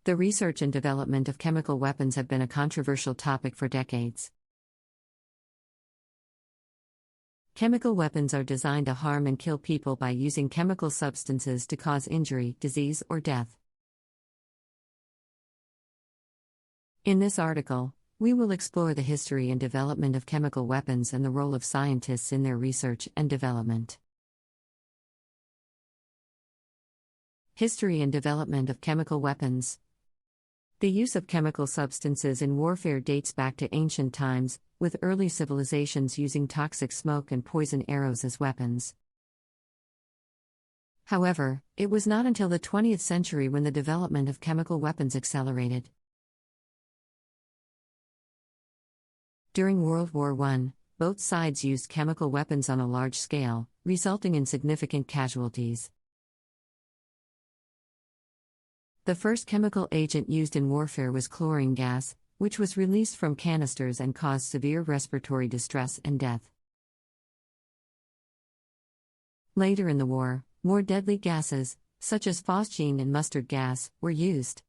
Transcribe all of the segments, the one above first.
The research and development of chemical weapons have been a controversial topic for decades. Chemical weapons are designed to harm and kill people by using chemical substances to cause injury, disease, or death. In this article, we will explore the history and development of chemical weapons and the role of scientists in their research and development. History and development of chemical weapons. The use of chemical substances in warfare dates back to ancient times, with early civilizations using toxic smoke and poison arrows as weapons. However, it was not until the 20th century when the development of chemical weapons accelerated. During World War I, both sides used chemical weapons on a large scale, resulting in significant casualties. The first chemical agent used in warfare was chlorine gas, which was released from canisters and caused severe respiratory distress and death. Later in the war, more deadly gases, such as phosgene and mustard gas, were used.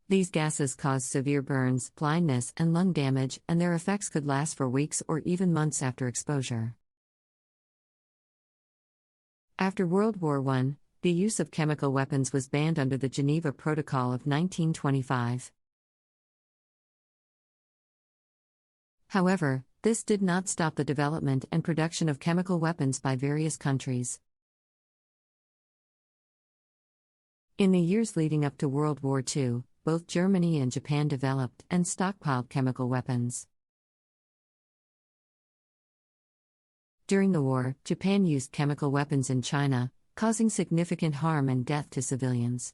These gases caused severe burns, blindness, and lung damage, and their effects could last for weeks or even months after exposure. After World War I, the use of chemical weapons was banned under the Geneva Protocol of 1925. However, this did not stop the development and production of chemical weapons by various countries. In the years leading up to World War II, both Germany and Japan developed and stockpiled chemical weapons. During the war, Japan used chemical weapons in China, causing significant harm and death to civilians.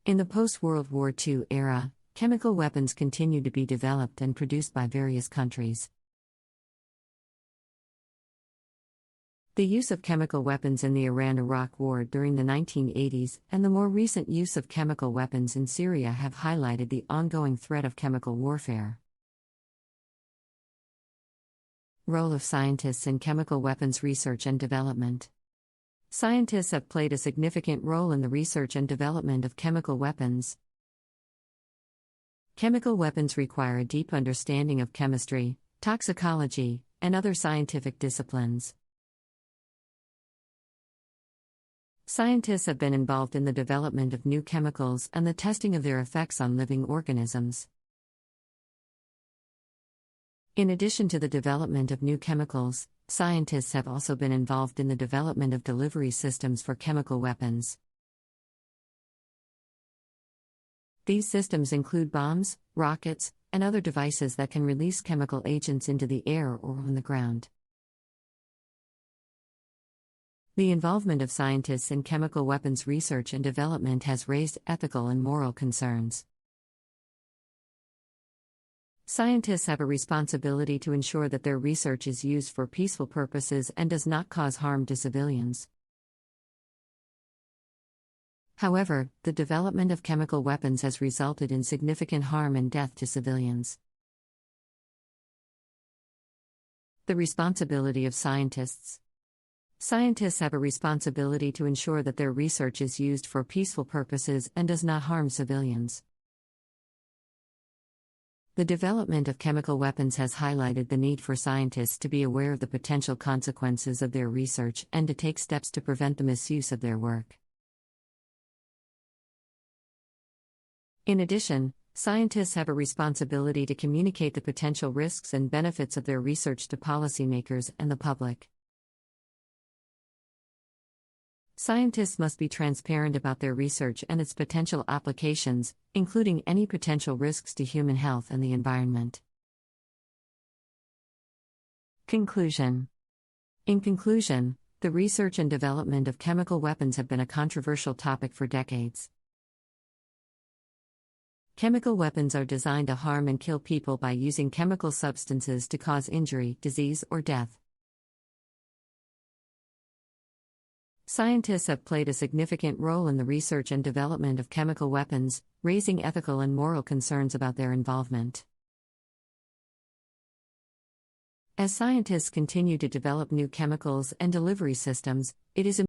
In the post-World War II era, chemical weapons continued to be developed and produced by various countries. The use of chemical weapons in the Iran-Iraq War during the 1980s and the more recent use of chemical weapons in Syria have highlighted the ongoing threat of chemical warfare. Role of scientists in chemical weapons research and development. Scientists have played a significant role in the research and development of chemical weapons. Chemical weapons require a deep understanding of chemistry, toxicology, and other scientific disciplines. Scientists have been involved in the development of new chemicals and the testing of their effects on living organisms. In addition to the development of new chemicals, scientists have also been involved in the development of delivery systems for chemical weapons. These systems include bombs, rockets, and other devices that can release chemical agents into the air or on the ground. The involvement of scientists in chemical weapons research and development has raised ethical and moral concerns. Scientists have a responsibility to ensure that their research is used for peaceful purposes and does not cause harm to civilians. However, the development of chemical weapons has resulted in significant harm and death to civilians. The responsibility of scientists. Scientists have a responsibility to ensure that their research is used for peaceful purposes and does not harm civilians. The development of chemical weapons has highlighted the need for scientists to be aware of the potential consequences of their research and to take steps to prevent the misuse of their work. In addition, scientists have a responsibility to communicate the potential risks and benefits of their research to policymakers and the public. Scientists must be transparent about their research and its potential applications, including any potential risks to human health and the environment. Conclusion. In conclusion, the research and development of chemical weapons have been a controversial topic for decades. Chemical weapons are designed to harm and kill people by using chemical substances to cause injury, disease, or death. Scientists have played a significant role in the research and development of chemical weapons, raising ethical and moral concerns about their involvement. As scientists continue to develop new chemicals and delivery systems, it is